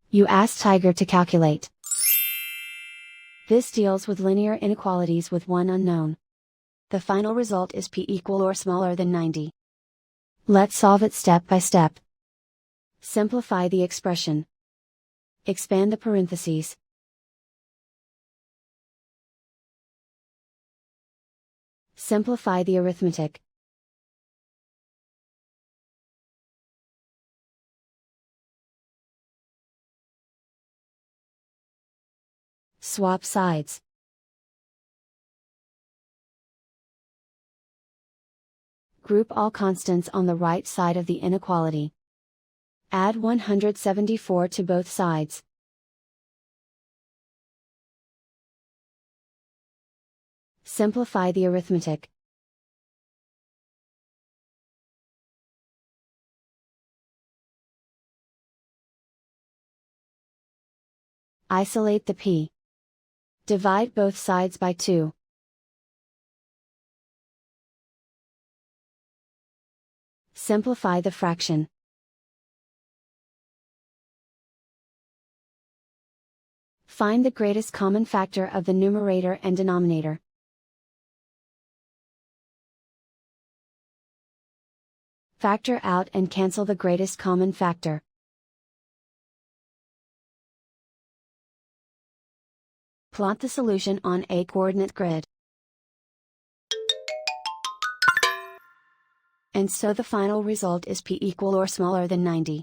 You ask Tiger to calculate. This deals with linear inequalities with one unknown. The final result is p equal or smaller than 90. Let's solve it step by step. Simplify the expression. Expand the parentheses. Simplify the arithmetic. Swap sides. Group all constants on the right side of the inequality. Add 174 to both sides. Simplify the arithmetic. Isolate the p. Divide both sides by 2. Simplify the fraction. Find the greatest common factor of the numerator and denominator. Factor out and cancel the greatest common factor. Plot the solution on a coordinate grid. And so the final result is p equal or smaller than 90.